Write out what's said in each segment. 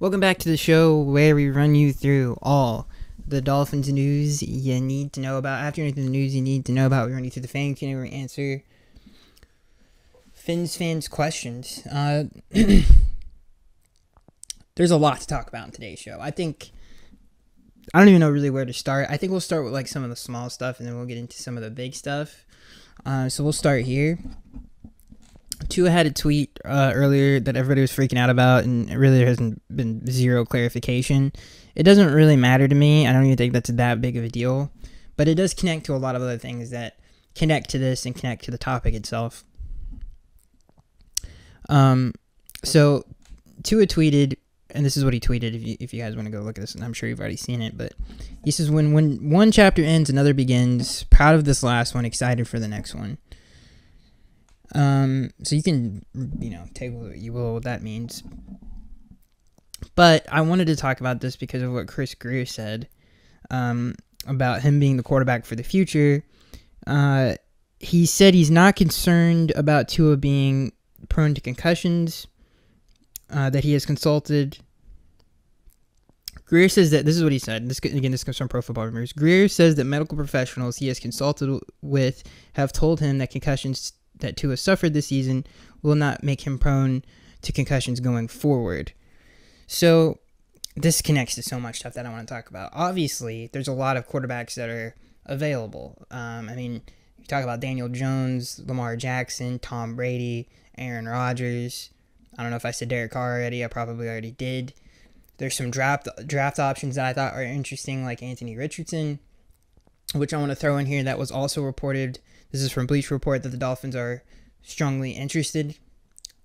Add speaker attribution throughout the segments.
Speaker 1: Welcome back to the show where we run you through all the Dolphins news you need to know about. After you the news you need to know about, we run you through the fan Q&A where we answer fans' questions. There's a lot to talk about in today's show. I don't even know really where to start. I think we'll start with like some of the small stuff and then we'll get into some of the big stuff. So we'll start here. Tua had a tweet earlier that everybody was freaking out about, and really there hasn't been zero clarification. It doesn't really matter to me. I don't even think that's that big of a deal. But it does connect to a lot of other things that connect to this and connect to the topic itself. So Tua tweeted, and this is what he tweeted if you guys want to go look at this, and I'm sure you've already seen it, but he says, when one chapter ends, another begins. Proud of this last one, excited for the next one. So you can, take what you will what that means. But I wanted to talk about this because of what Chris Grier said about him being the quarterback for the future. He said he's not concerned about Tua being prone to concussions, that he has consulted. Grier says that, this is what he said. This comes from Pro Football Rumors. Grier says that medical professionals he has consulted with have told him that concussions that Tua suffered this season will not make him prone to concussions going forward. So this connects to so much stuff that I want to talk about. Obviously, there's a lot of quarterbacks that are available. You talk about Daniel Jones, Lamar Jackson, Tom Brady, Aaron Rodgers. I don't know if I said Derek Carr already. I probably already did. There's some draft options that I thought are interesting, like Anthony Richardson, which I want to throw in here. That was also reported. This is from Bleacher Report that the Dolphins are strongly interested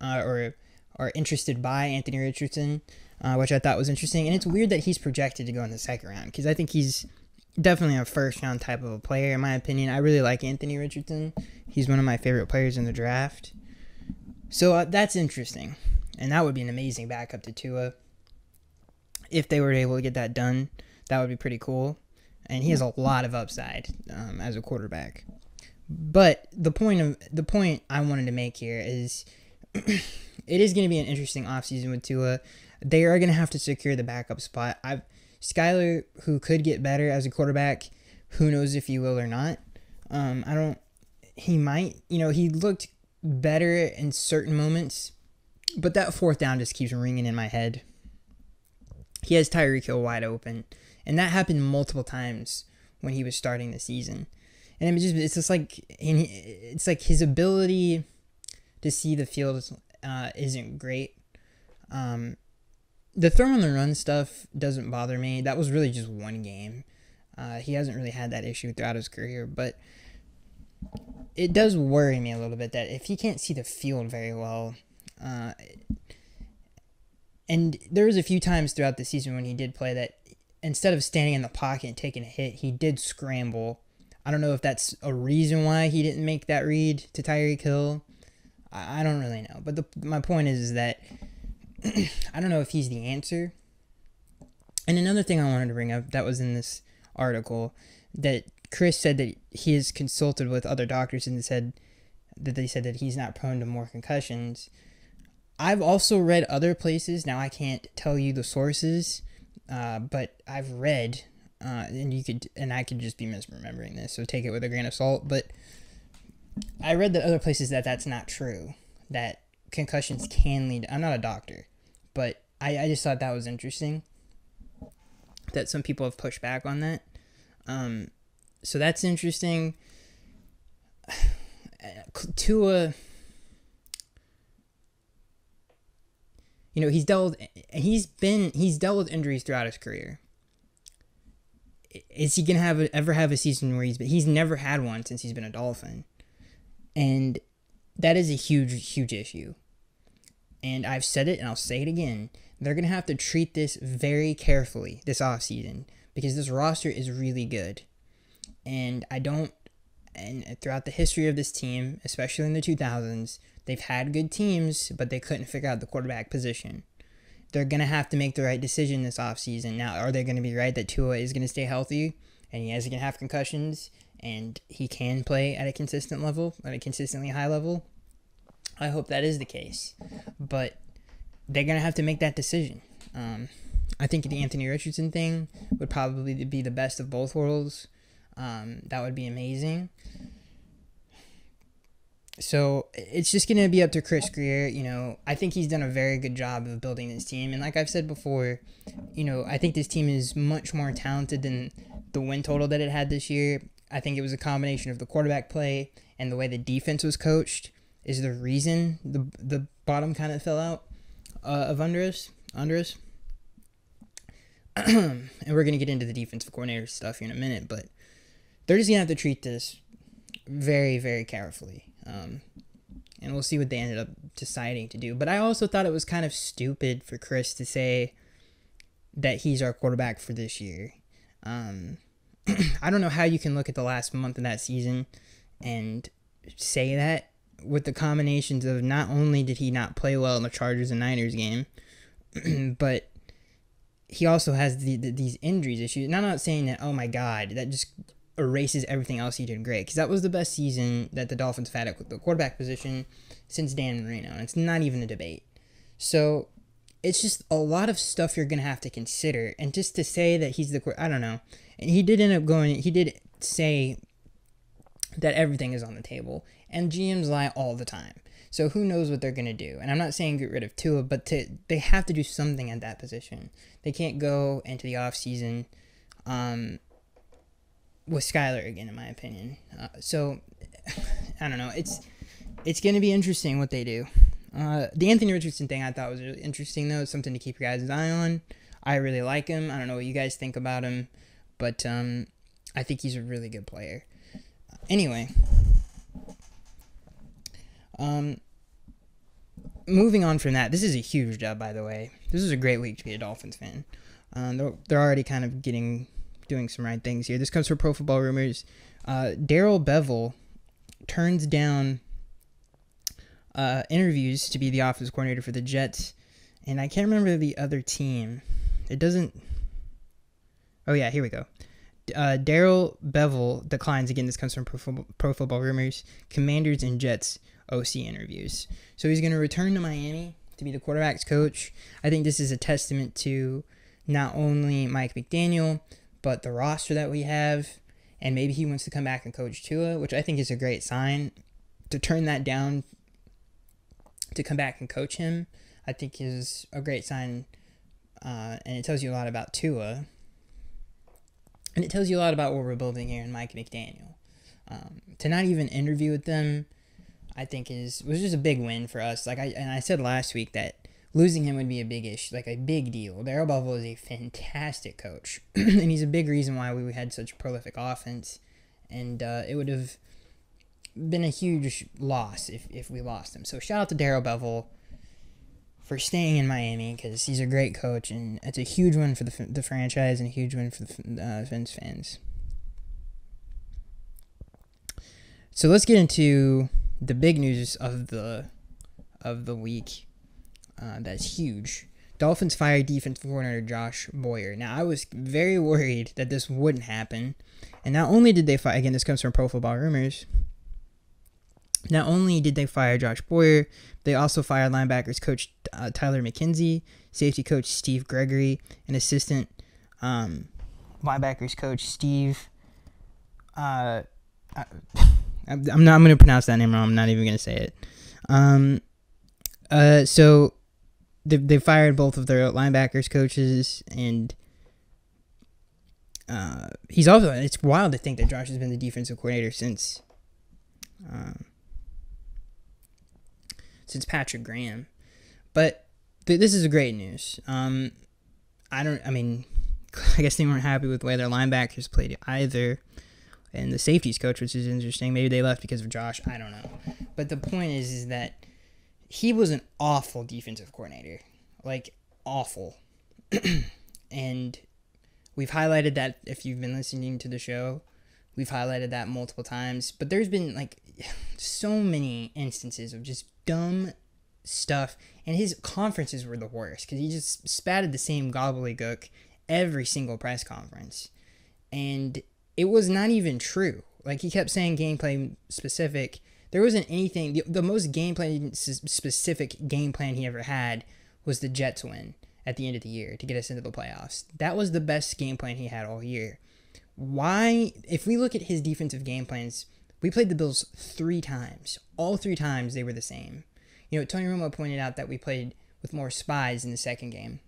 Speaker 1: or are interested by Anthony Richardson, which I thought was interesting. And it's weird that he's projected to go in the second round because I think he's definitely a first-round type of a player, in my opinion. I really like Anthony Richardson. He's one of my favorite players in the draft. So that's interesting. And that would be an amazing backup to Tua. If they were able to get that done, that would be pretty cool. And he has a lot of upside as a quarterback. But the point I wanted to make here is it is going to be an interesting offseason with Tua. They are going to have to secure the backup spot. Skyler, who could get better as a quarterback, who knows if he will or not. He might. He looked better in certain moments, but that fourth down just keeps ringing in my head. He has Tyreek Hill wide open, and that happened multiple times when he was starting the season. And it's like his ability to see the field isn't great. The throw on the run stuff doesn't bother me. That was really just one game. He hasn't really had that issue throughout his career, but it does worry me a little bit that if he can't see the field very well, and there was a few times throughout the season when he did play that instead of standing in the pocket and taking a hit, he did scramble. I don't know if that's a reason why he didn't make that read to Tyreek Hill. I don't really know. But my point is that I don't know if he's the answer. And another thing I wanted to bring up that was in this article, that Chris said that he has consulted with other doctors and they said that he's not prone to more concussions. I've also read other places. Now I can't tell you the sources, but I've read. And I could just be misremembering this, so take it with a grain of salt. But I read that other places that's not true, that concussions can lead. I'm not a doctor, but I just thought that was interesting. That some people have pushed back on that. So that's interesting. Tua, he's dealt with injuries throughout his career. Is he gonna ever have a season where he's never had one since he's been a Dolphin, and that is a huge issue. And I've said it and I'll say it again. They're gonna have to treat this very carefully this offseason because this roster is really good, and throughout the history of this team, especially in the 2000s, they've had good teams, but they couldn't figure out the quarterback position. They're going to have to make the right decision this offseason. Now, are they going to be right that Tua is going to stay healthy and he isn't going to have concussions and he can play at a consistent level, at a consistently high level? I hope that is the case. But they're going to have to make that decision. I think the Anthony Richardson thing would probably be the best of both worlds. That would be amazing. So it's just going to be up to Chris Grier. I think he's done a very good job of building this team. And like I've said before, I think this team is much more talented than the win total that it had this year. I think it was a combination of the quarterback play and the way the defense was coached is the reason the bottom kind of fell out of under us. And we're going to get into the defensive coordinator stuff here in a minute, but they're just going to have to treat this very, very carefully. And we'll see what they ended up deciding to do. But I also thought it was kind of stupid for Chris to say that he's our quarterback for this year. I don't know how you can look at the last month of that season and say that with the combinations of not only did he not play well in the Chargers and Niners game, but he also has these injuries issues. And I'm not saying that, oh my God, that just erases everything else he did great, because that was the best season that the Dolphins have had at the quarterback position since Dan Marino, and it's not even a debate. So it's just a lot of stuff you're going to have to consider, and just to say that he's I don't know. And he did say that everything is on the table, and GMs lie all the time. So who knows what they're going to do. And I'm not saying get rid of Tua, but they have to do something at that position. They can't go into the offseason with Skyler again, in my opinion. So, I don't know. It's going to be interesting what they do. The Anthony Richardson thing I thought was really interesting, though. It's something to keep your guys' eye on. I really like him. I don't know what you guys think about him, but I think he's a really good player. Anyway, moving on from that, this is a huge job, by the way. This is a great week to be a Dolphins fan. They're already kind of doing some right things here. This comes from Pro Football Rumors. Darrell Bevell turns down interviews to be the offensive coordinator for the Jets, and I can't remember the other team. It doesn't. Oh yeah, here we go. Darrell Bevell declines again. This comes from Pro Football Rumors. Commanders and Jets OC interviews. So he's going to return to Miami to be the quarterback's coach. I think this is a testament to not only Mike McDaniel, but the roster that we have, and maybe he wants to come back and coach Tua, which I think is a great sign. To turn that down to come back and coach him, I think is a great sign, and it tells you a lot about Tua, and it tells you a lot about what we're building here in Mike McDaniel. To not even interview with them, I think was just a big win for us. I said last week that losing him would be a big issue, like a big deal. Darrell Bevell is a fantastic coach, and he's a big reason why we had such a prolific offense. And it would have been a huge loss if we lost him. So shout out to Darrell Bevell for staying in Miami, because he's a great coach, and it's a huge win for the franchise and a huge win for the Fins fans. So let's get into the big news of the week. That's huge. Dolphins fired defensive coordinator Josh Boyer. Now, I was very worried that this wouldn't happen. And not only did they fire, again, this comes from Pro Football Rumors, not only did they fire Josh Boyer, they also fired linebackers coach Tyler McKenzie, safety coach Steve Gregory, and assistant linebackers coach Steve. I'm going to pronounce that name wrong. I'm not even going to say it. So they fired both of their linebackers coaches, and he's also, it's wild to think that Josh has been the defensive coordinator since Patrick Graham. But this is a great news. I guess they weren't happy with the way their linebackers played either. And the safeties coach, which is interesting. Maybe they left because of Josh. I don't know. But the point is that he was an awful defensive coordinator. Like, awful. And we've highlighted that if you've been listening to the show. We've highlighted that multiple times. But there's been, so many instances of just dumb stuff. And his conferences were the worst, because he just spatted the same gobbledygook every single press conference. And it was not even true. He kept saying gameplay specific. There wasn't anything. The most gameplay specific game plan he ever had was the Jets win. at the end of the year to get us into the playoffs. That was the best game plan he had all year. Why, if we look at his defensive game plans, we played the Bills 3 times. All 3 times they were the same. You know, Tony Romo pointed out that we played with more spies in the second game.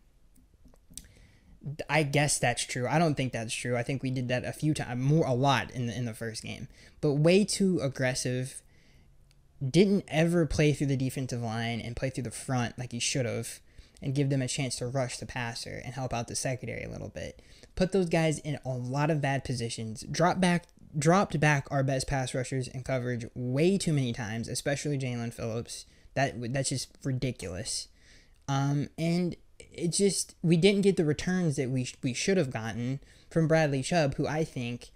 Speaker 1: I guess that's true. I don't think that's true. I think we did that a few times, a lot in the first game. But way too aggressive. Didn't ever play through the defensive line and play through the front like he should have, and give them a chance to rush the passer and help out the secondary a little bit. Put those guys in a lot of bad positions. Dropped back our best pass rushers in coverage way too many times, especially Jalen Phillips. That's just ridiculous. And it just, we didn't get the returns that we should have gotten from Bradley Chubb, who I think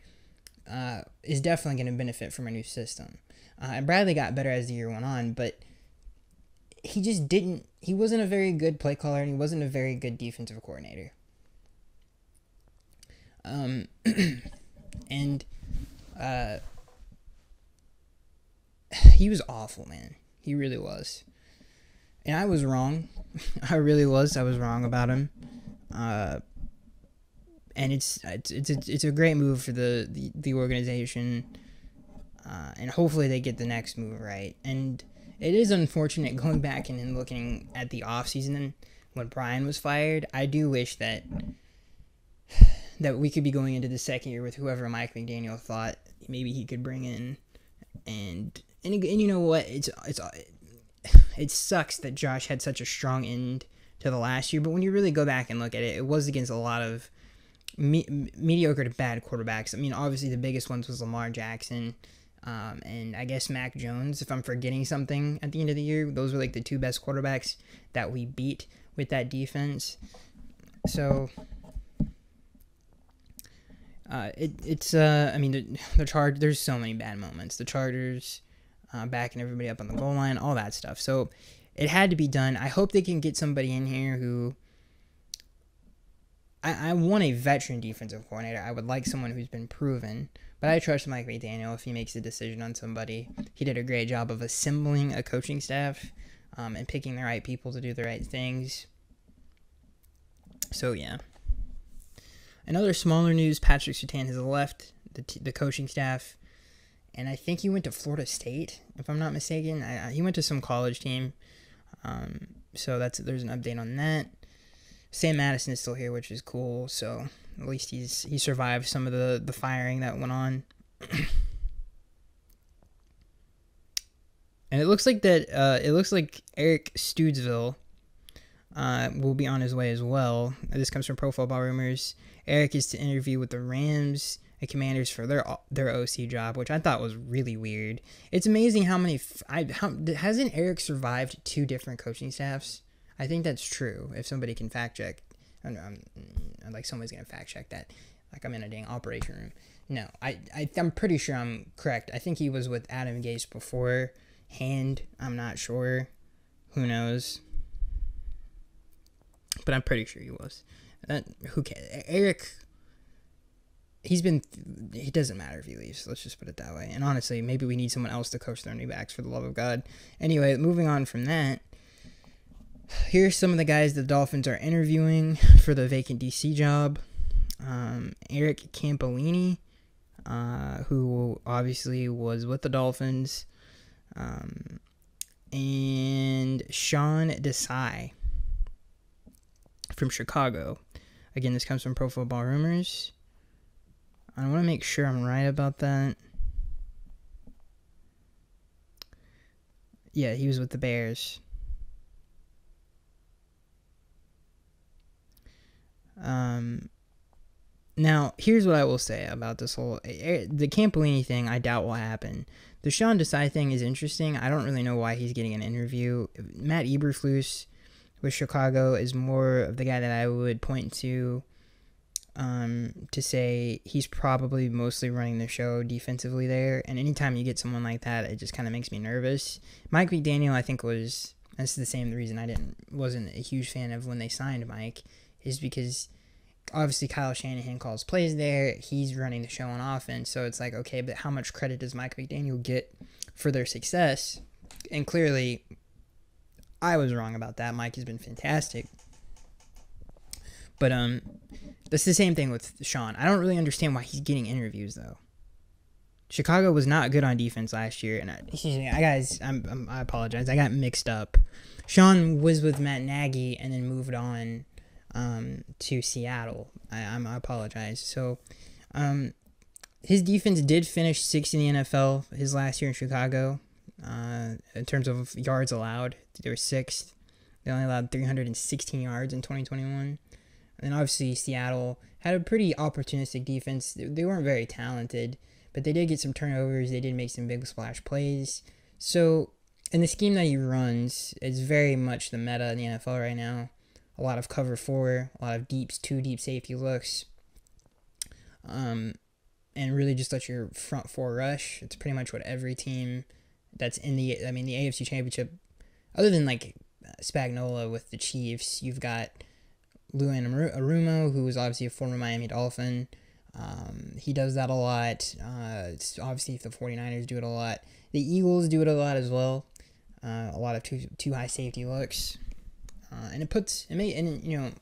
Speaker 1: is definitely going to benefit from a new system. And Bradley got better as the year went on, but he wasn't a very good play caller, and he wasn't a very good defensive coordinator. He was awful, man. He really was. And I was wrong. I really was. I was wrong about him. And it's a great move for the organization. And hopefully they get the next move right. And it is unfortunate going back and looking at the offseason when Brian was fired. I do wish that we could be going into the second year with whoever Mike McDaniel thought maybe he could bring in. And you know what? It sucks that Josh had such a strong end to the last year. But when you really go back and look at it, it was against a lot of mediocre to bad quarterbacks. I mean, obviously the biggest ones was Lamar Jackson. And I guess Mac Jones, if I'm forgetting something at the end of the year. Those were like the 2 best quarterbacks that we beat with that defense. So, I mean, there's so many bad moments. The Chargers, backing everybody up on the goal line, all that stuff. So, it had to be done. I hope they can get somebody in here who... I want a veteran defensive coordinator. I would like someone who's been proven. But I trust Mike McDaniel if he makes a decision on somebody. He did a great job of assembling a coaching staff and picking the right people to do the right things. So, yeah. In other smaller news, Patrick Surtain has left the coaching staff. And I think he went to Florida State, if I'm not mistaken. He went to some college team. So there's an update on that. Sam Madison is still here, which is cool. So at least he survived some of the firing that went on. And it looks like Eric Stoodsville will be on his way as well. This comes from Pro Football Rumors. Eric is to interview with the Rams and Commanders for their OC job, which I thought was really weird. It's amazing how hasn't Eric survived 2 different coaching staffs? I think that's true. If somebody can fact check, I know, like somebody's gonna fact check that. Like I'm in a dang operation room. No, I'm pretty sure I'm correct. I think he was with Adam Gase beforehand. I'm not sure. Who knows? But I'm pretty sure he was. Who cares? Eric. He doesn't matter if he leaves. Let's just put it that way. And honestly, maybe we need someone else to coach their running backs, for the love of God. Anyway, moving on from that. Here's some of the guys the Dolphins are interviewing for the vacant DC job. Eric Campolini, who obviously was with the Dolphins. And Sean Desai from Chicago. Again, this comes from Pro Football Rumors. I want to make sure I'm right about that. Yeah, he was with the Bears. Now, here's what I will say about this whole... The Campolini thing, I doubt will happen. The Sean Desai thing is interesting. I don't really know why he's getting an interview. Matt Eberflus with Chicago is more of the guy that I would point to say he's probably mostly running the show defensively there. And anytime you get someone like that, it just kind of makes me nervous. Mike McDaniel, I think, was... That's the reason I wasn't a huge fan of when they signed Mike, is because... Obviously, Kyle Shanahan calls plays there. He's running the show on offense. So it's like, okay, but how much credit does Mike McDaniel get for their success? And clearly, I was wrong about that. Mike has been fantastic. But that's the same thing with Sean. I don't really understand why he's getting interviews though. Chicago was not good on defense last year, and I apologize. I got mixed up. Sean was with Matt Nagy and then moved on to Seattle. I apologize. So, his defense did finish 6th in the NFL his last year in Chicago. In terms of yards allowed, they were 6th. They only allowed 316 yards in 2021. And obviously, Seattle had a pretty opportunistic defense. They weren't very talented, but they did get some turnovers. They did make some big splash plays. So, in the scheme that he runs, it's very much the meta in the NFL right now. A lot of cover 4, a lot of two deep safety looks, and really just let your front 4 rush. It's pretty much what every team that's in the AFC Championship, other than like Spagnuolo with the Chiefs, you've got Luan Arumo, who is obviously a former Miami Dolphin. He does that a lot. It's obviously the 49ers do it a lot. The Eagles do it a lot as well. A lot of two high safety looks. And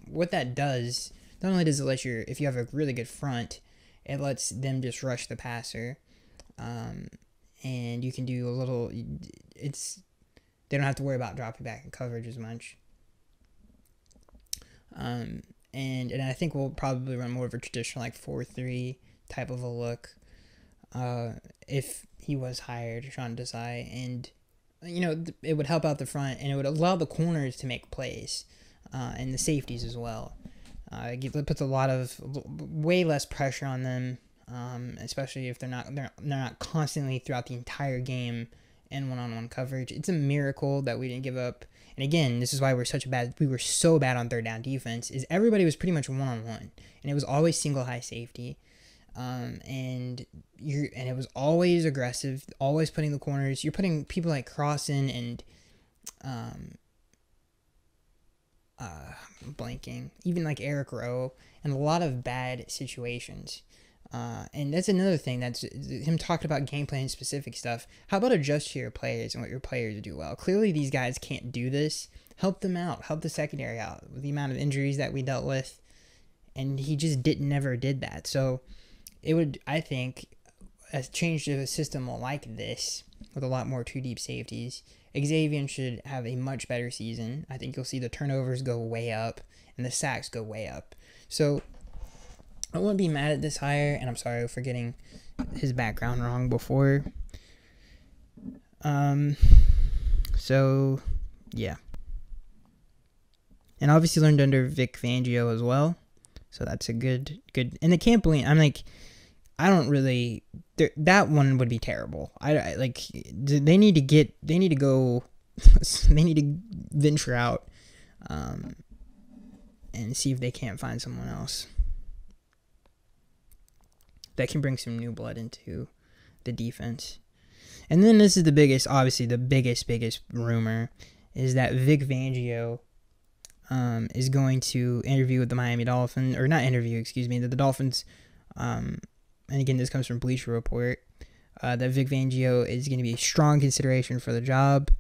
Speaker 1: what that does, not only does it let if you have a really good front, it lets them just rush the passer. And you can do they don't have to worry about dropping back in coverage as much. And I think we'll probably run more of a traditional 4-3 type of a look if he was hired, Sean Desai, and it would help out the front, and it would allow the corners to make plays, and the safeties as well. It puts way less pressure on them, especially if they're not constantly throughout the entire game in one-on-one coverage. It's a miracle that we didn't give up. And again, this is why we were so bad on third down defense, is everybody was pretty much one-on-one, and it was always single high safety. And it was always aggressive, always putting the corners. You're putting people like Crossan and blanking, even like Eric Rowe, in a lot of bad situations. And that's another thing, that's him talking about game plan specific stuff. How about adjust to your players and what your players do well? Clearly these guys can't do this. Help them out. Help the secondary out with the amount of injuries that we dealt with. And he just never did that. So it would, I think, change to a system like this with a lot more two deep safeties. Xavier should have a much better season. I think you'll see the turnovers go way up and the sacks go way up. So I wouldn't be mad at this hire, and I'm sorry for getting his background wrong before. So yeah. And obviously learned under Vic Fangio as well. So that's a good, and the Camp Blanc, I don't really, that one would be terrible. They need to venture out, and see if they can't find someone else that can bring some new blood into the defense. And then this is the biggest rumor, is that Vic Fangio is going to interview with the Miami Dolphins, or not interview, the Dolphins. And again, this comes from Bleacher Report, that Vic Fangio is going to be a strong consideration for the job.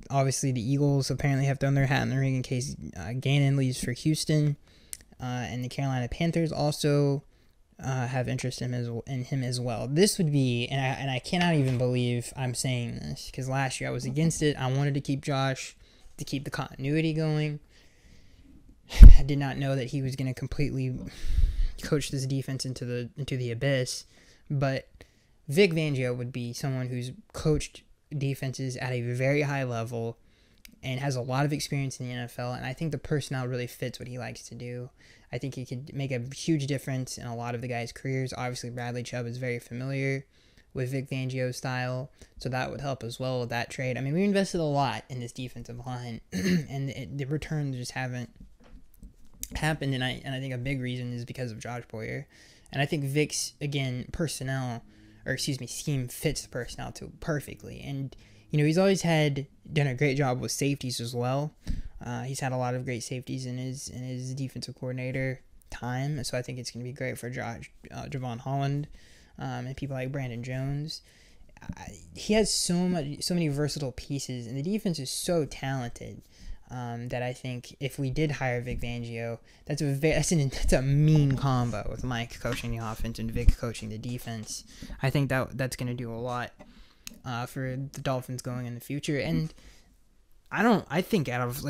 Speaker 1: Obviously, the Eagles apparently have thrown their hat in the ring in case Gannon leaves for Houston, and the Carolina Panthers also have interest in him as well. This would be, and I cannot even believe I'm saying this, because last year I was against it. I wanted to keep Josh, to keep the continuity going. I did not know that he was going to completely coach this defense into the abyss, but Vic Fangio would be someone who's coached defenses at a very high level and has a lot of experience in the NFL, and I think the personnel really fits what he likes to do. I think he could make a huge difference in a lot of the guys' careers. Obviously, Bradley Chubb is very familiar with Vic Fangio's style, so that would help as well with that trade. We invested a lot in this defensive line, and the returns just haven't happened, and I think a big reason is because of Josh Boyer. And I think Vic's, again, scheme fits the personnel too perfectly. And he's always done a great job with safeties as well. He's had a lot of great safeties in his defensive coordinator time, so I think it's going to be great for Javon Holland, and people like Brandon Jones. He has so many versatile pieces, and the defense is so talented. that I think if we did hire Vic Fangio, that's a mean combo with Mike coaching the offense and Vic coaching the defense. I think that's going to do a lot for the Dolphins going in the future. And I think out of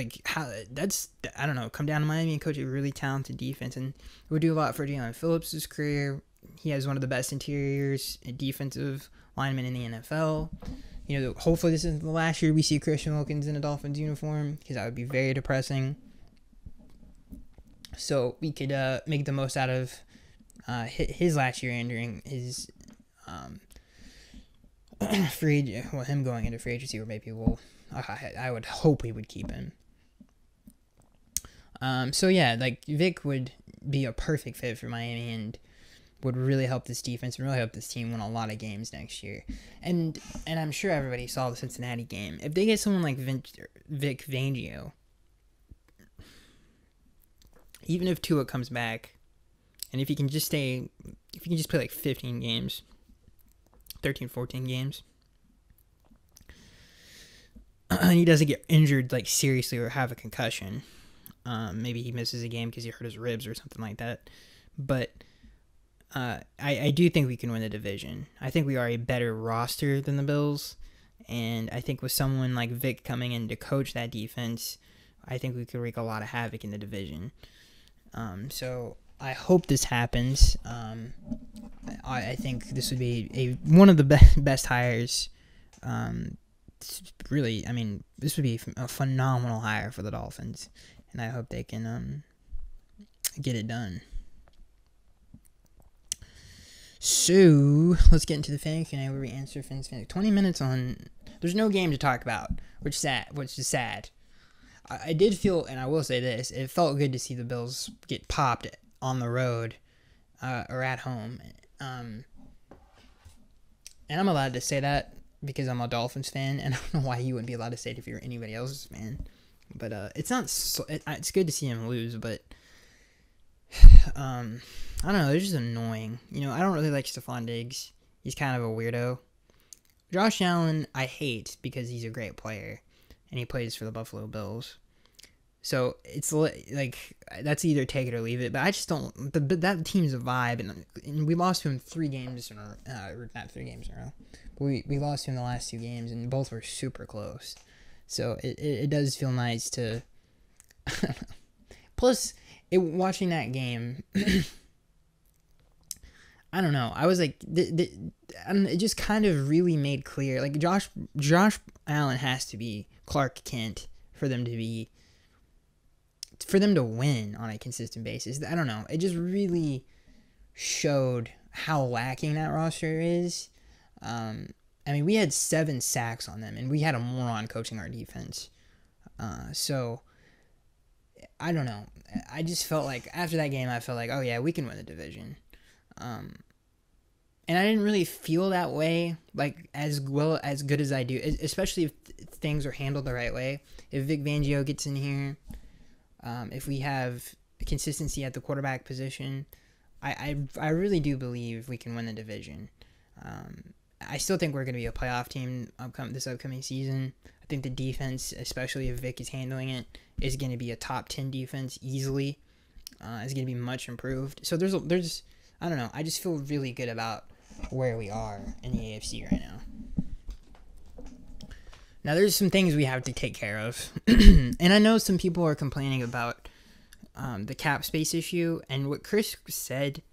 Speaker 1: come down to Miami and coach a really talented defense, and it would do a lot for Jalen Phillips' career. He has one of the best interiors and defensive linemen in the NFL. Hopefully this isn't the last year we see Christian Wilkins in a Dolphins uniform, because that would be very depressing. So we could make the most out of his last year entering his him going into free agency, or maybe I would hope we would keep him. So yeah, like Vic would be a perfect fit for Miami and would really help this defense and really help this team win a lot of games next year. And I'm sure everybody saw the Cincinnati game. If they get someone like Vic Fangio, even if Tua comes back, and if he can just play like 15 games, 13, 14 games, and he doesn't get injured like seriously or have a concussion, maybe he misses a game because he hurt his ribs or something like that. But I do think we can win the division. I think we are a better roster than the Bills, and I think with someone like Vic coming in to coach that defense, I think we could wreak a lot of havoc in the division. So I hope this happens. I think this would be one of the best hires. Really, I mean, this would be a phenomenal hire for the Dolphins, and I hope they can get it done. So let's get into the fan Q&A where we answer fans. 20 minutes on. There's no game to talk about, which is sad. I did feel, and I will say this, it felt good to see the Bills get popped on the road or at home. And I'm allowed to say that because I'm a Dolphins fan, and I don't know why you wouldn't be allowed to say it if you're anybody else's fan. But it's not. It's good to see him lose, but I don't know. They're just annoying. I don't really like Stephon Diggs. He's kind of a weirdo. Josh Allen, I hate because he's a great player, and he plays for the Buffalo Bills. So it's like that's either take it or leave it. But I just don't. That team's a vibe, and we lost to him 3 games in a row. Not 3 games in a row. But we lost to him the last 2 games, and both were super close. So it does feel nice to. Plus, watching that game, I don't know. I was like, it just kind of really made clear. Like Josh Allen has to be Clark Kent for them to win on a consistent basis. I don't know. It just really showed how lacking that roster is. I mean, we had 7 sacks on them, and we had a moron coaching our defense. So I don't know. I just felt like after that game, I felt like, oh yeah, we can win the division. And I didn't really feel that way, like as good as I do, especially if things are handled the right way. If Vic Fangio gets in here, if we have consistency at the quarterback position, I really do believe we can win the division. I still think we're going to be a playoff team this upcoming season. I think the defense, especially if Vic is handling it, is going to be a top 10 defense easily. It's going to be much improved. So there's I don't know. I just feel really good about where we are in the AFC right now. Now there's some things we have to take care of, and I know some people are complaining about the cap space issue, and what Chris said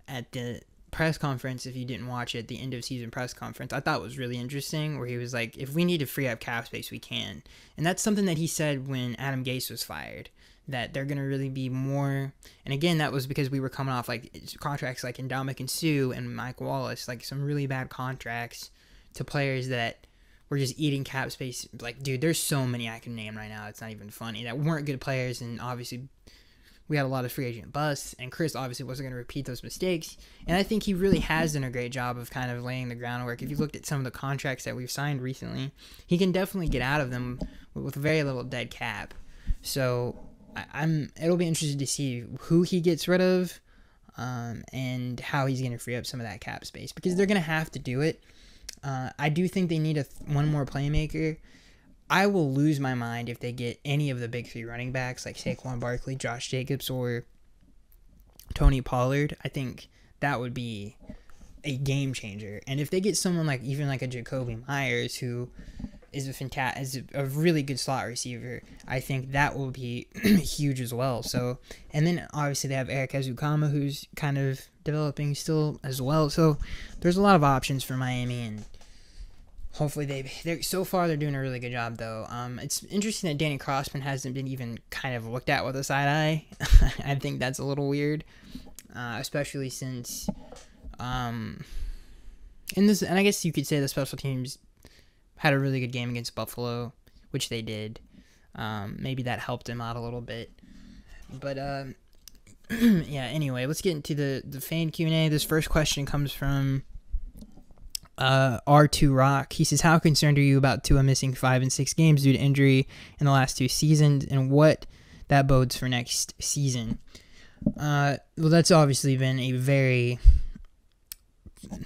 Speaker 1: at the press conference, if you didn't watch it, the end of season press conference, I thought was really interesting, where he was like, if we need to free up cap space, we can. And that's something that he said when Adam Gase was fired, that they're going to really be more, and again, that was because we were coming off like contracts like Ndamukong Suh and Mike Wallace, like some really bad contracts to players that were just eating cap space. Like, dude, there's so many I can name right now, it's not even funny, that weren't good players, and obviously we had a lot of free agent busts, and Chris obviously wasn't going to repeat those mistakes. And I think he really has done a great job of kind of laying the groundwork. If you looked at some of the contracts that we've signed recently, he can definitely get out of them with very little dead cap. So it'll be interesting to see who he gets rid of, and how he's going to free up some of that cap space, because they're going to have to do it. I do think they need one more playmaker. I will lose my mind if they get any of the big three running backs like Saquon Barkley, Josh Jacobs, or Tony Pollard. I think that would be a game changer. And if they get someone like even like a Jacoby Myers, who is a really good slot receiver, I think that will be huge as well. So, and then obviously they have Eric Ezukama, who's kind of developing still as well. So there's a lot of options for Miami, and hopefully they're so far they're doing a really good job though. It's interesting that Danny Crossman hasn't been even kind of looked at with a side eye. I think that's a little weird, especially since and I guess you could say the special teams had a really good game against Buffalo, which they did. Maybe that helped him out a little bit. But yeah, anyway, let's get into the fan Q&A. This first question comes from R2 Rock. He says, how concerned are you about Tua missing 5 and 6 games due to injury in the last 2 seasons, and what that bodes for next season? Well, that's obviously been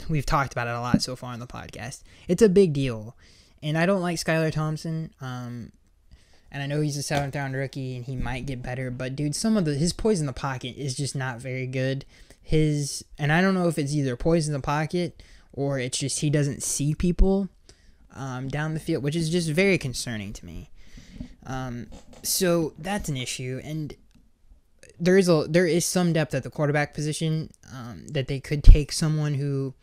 Speaker 1: we've talked about it a lot so far on the podcast. It's a big deal. And I don't like Skylar Thompson. And I know he's a 7th round rookie and he might get better, but dude, his poise in the pocket is just not very good. And I don't know if it's either poise in the pocket or it's just he doesn't see people down the field, which is just very concerning to me. So that's an issue. And there is some depth at the quarterback position that they could take someone who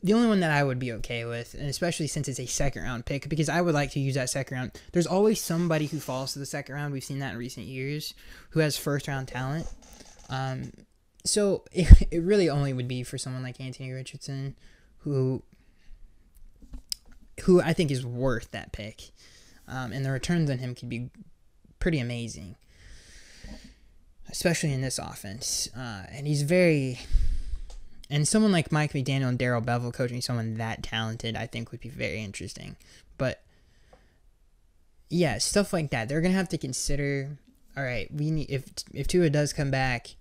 Speaker 1: the only one that I would be okay with, and especially since it's a 2nd round pick, because I would like to use that 2nd round. There's always somebody who falls to the 2nd round. We've seen that in recent years, who has 1st round talent. So it really only would be for someone like Anthony Richardson, who I think is worth that pick. And the returns on him could be pretty amazing, especially in this offense. And he's and someone like Mike McDaniel and Darrell Bevell coaching someone that talented, I think would be very interesting. But yeah, stuff like that. They're gonna have to consider. All right, we need if Tua does come back,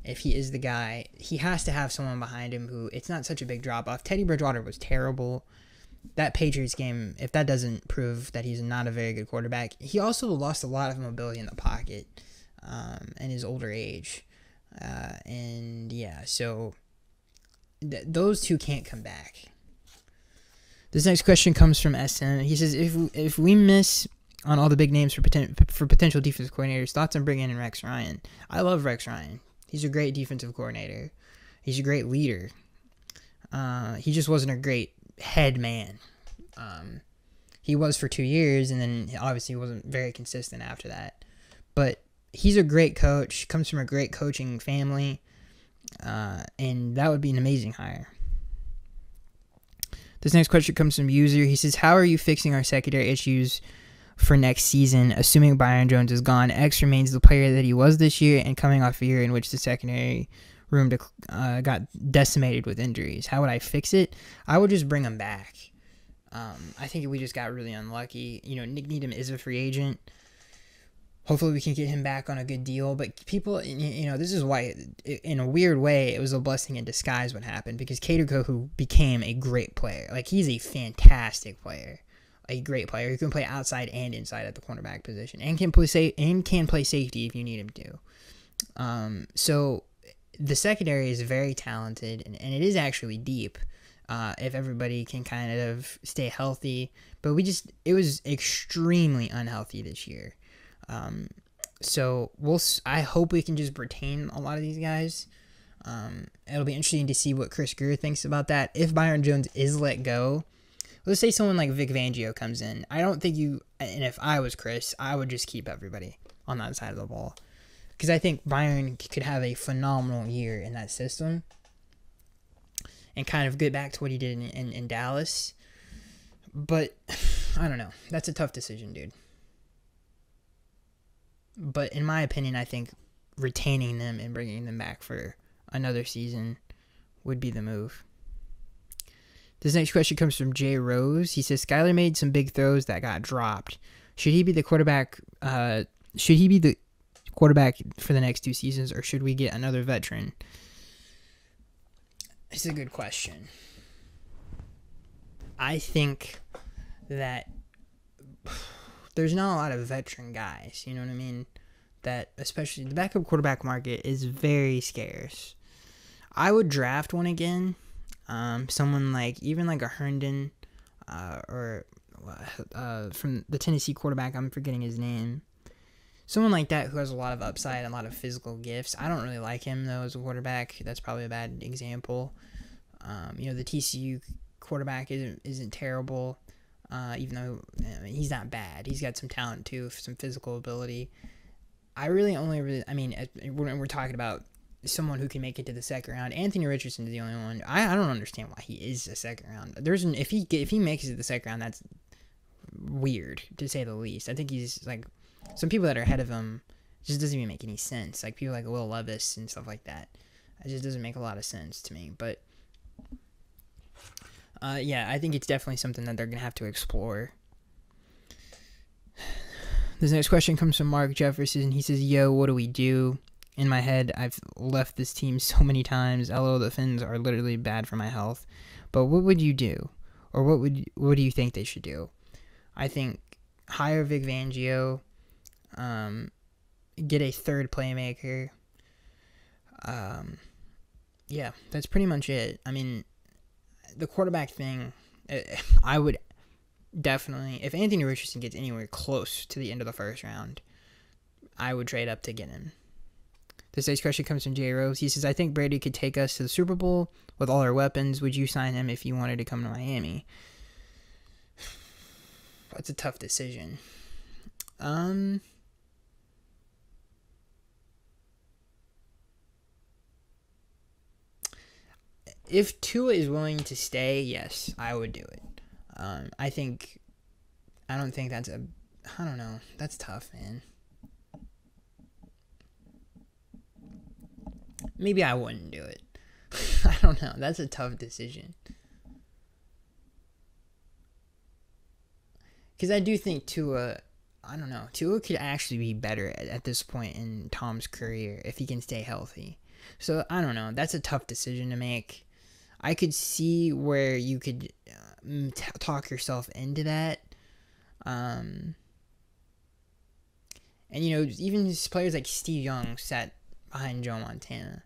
Speaker 1: if he is the guy, he has to have someone behind him who it's not such a big drop off. Teddy Bridgewater was terrible. That Patriots game, if that doesn't prove that he's not a very good quarterback, he also lost a lot of mobility in the pocket, and his older age, and yeah, so. Those two can't come back. This next question comes from SM. He says, if we miss on all the big names for potential defensive coordinators, thoughts on bringing in Rex Ryan? I love Rex Ryan. He's a great defensive coordinator. He's a great leader. He just wasn't a great head man. He was for 2 years, and then obviously wasn't very consistent after that. But he's a great coach, comes from a great coaching family. And that would be an amazing hire. This next question comes from User. He says, how are you fixing our secondary issues for next season, assuming Byron Jones is gone? X remains the player that he was this year and coming off a year in which the secondary room got decimated with injuries. How would I fix it? I would just bring him back. I think we just got really unlucky. Nick Needham is a free agent. Hopefully we can get him back on a good deal. But people, this is why, in a weird way, it was a blessing in disguise what happened. Because Cater who became a great player. Like, he's a fantastic player. A great player who can play outside and inside at the cornerback position. And can play safety if you need him to. So, the secondary is very talented. And it is actually deep. If everybody can kind of stay healthy. But it was extremely unhealthy this year. So I hope we can just retain a lot of these guys. It'll be interesting to see what Chris Greer thinks about that. If Byron Jones is let go, let's say someone like Vic Fangio comes in. I don't think and if I was Chris, I would just keep everybody on that side of the ball. Because I think Byron could have a phenomenal year in that system. And kind of get back to what he did in Dallas. But, I don't know. That's a tough decision, dude. But in my opinion, I think retaining them and bringing them back for another season would be the move. This next question comes from Jay Rose. He says, Skyler made some big throws that got dropped. Should he be the quarterback? Should he be the quarterback for the next 2 seasons, or should we get another veteran? It's a good question. I think that there's not a lot of veteran guys. You know what I mean? That especially the backup quarterback market is very scarce. I would draft one again. Someone like even like a Herndon, or from the Tennessee quarterback. I'm forgetting his name. Someone like that who has a lot of upside and a lot of physical gifts. I don't really like him though as a quarterback. That's probably a bad example. The TCU quarterback isn't terrible. Even though he's not bad. He's got some talent too, some physical ability. When we're talking about someone who can make it to the second round, Anthony Richardson is the only one. I don't understand why he is a second round. If he makes it to the second round, that's weird to say the least. I think he's like some people that are ahead of him. Just doesn't even make any sense. Like people like Will Levis and stuff like that. It just doesn't make a lot of sense to me. But I think it's definitely something that they're gonna have to explore. This next question comes from Mark Jefferson. He says, "Yo, what do we do?" In my head, I've left this team so many times. LOL, the Finns are literally bad for my health. But what would you do? Or what do you think they should do? I think hire Vic Fangio, get a third playmaker. That's pretty much it. I mean, the quarterback thing, I would definitely, if Anthony Richardson gets anywhere close to the end of the first round, I would trade up to get him. This next question comes from Jay Rose. He says, "I think Brady could take us to the Super Bowl with all our weapons. Would you sign him if you wanted to come to Miami?" That's a tough decision. If Tua is willing to stay, yes, I would do it. I don't think I don't know. That's tough, man. Maybe I wouldn't do it. I don't know. That's a tough decision. Because I do think Tua could actually be better at this point in Tom's career if he can stay healthy. So, I don't know. That's a tough decision to make. I could see where you could talk yourself into that. And, even players like Steve Young sat behind Joe Montana.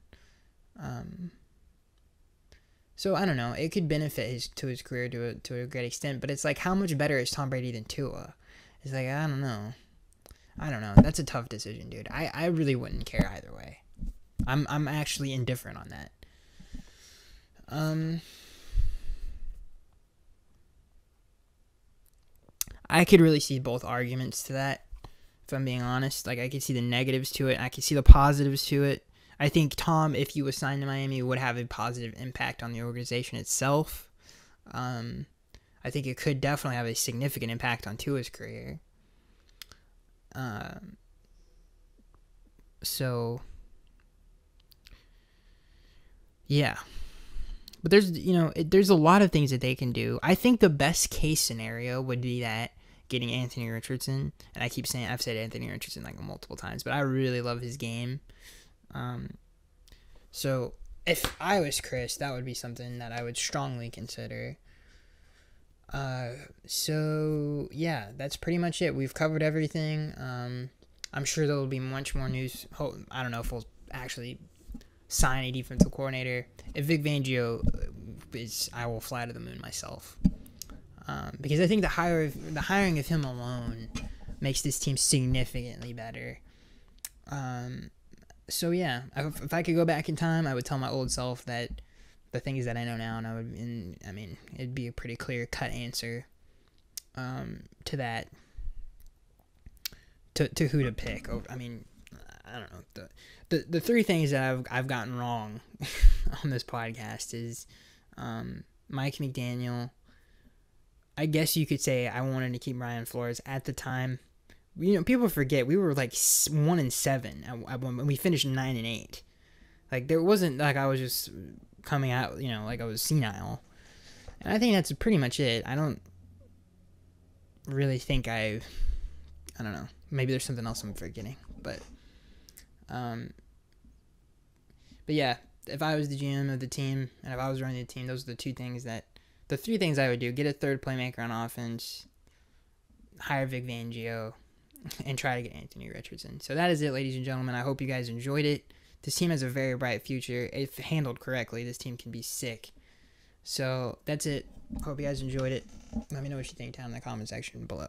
Speaker 1: So I don't know. It could benefit his career to a great extent, but it's like, how much better is Tom Brady than Tua? It's like, I don't know. That's a tough decision, dude. I really wouldn't care either way. I'm actually indifferent on that. I could really see both arguments to that, if I'm being honest. Like, I could see the negatives to it. I could see the positives to it. I think Tom, if he was signed to Miami, would have a positive impact on the organization itself. I think it could definitely have a significant impact on Tua's career. Yeah. But there's a lot of things that they can do. I think the best case scenario would be that getting Anthony Richardson, and I've said Anthony Richardson like multiple times, but I really love his game. So if I was Chris, that would be something that I would strongly consider. So yeah, that's pretty much it. We've covered everything. I'm sure there will be much more news. I don't know if we'll actually sign a defensive coordinator. If Vic Fangio is, I will fly to the moon myself. Because I think the hiring of him alone makes this team significantly better. So yeah, if I could go back in time, I would tell my old self that the things that I know now, and it'd be a pretty clear cut answer to that, to who to pick. I don't know. The three things that I've gotten wrong on this podcast is Mike McDaniel. I guess you could say I wanted to keep Brian Flores at the time. People forget we were like 1-7 when we finished 9-8. Like, there wasn't like I was just coming out, like I was senile. And I think that's pretty much it. I don't really think I don't know. Maybe there's something else I'm forgetting, but yeah, if I was the GM of the team and if I was running the team, those are the three things I would do. Get a third playmaker on offense, hire Vic Fangio and try to get Anthony Richardson. So that is it, ladies and gentlemen. I hope you guys enjoyed it. This team has a very bright future. If handled correctly, this team can be sick. So that's it. Hope you guys enjoyed it. Let me know what you think down in the comment section below.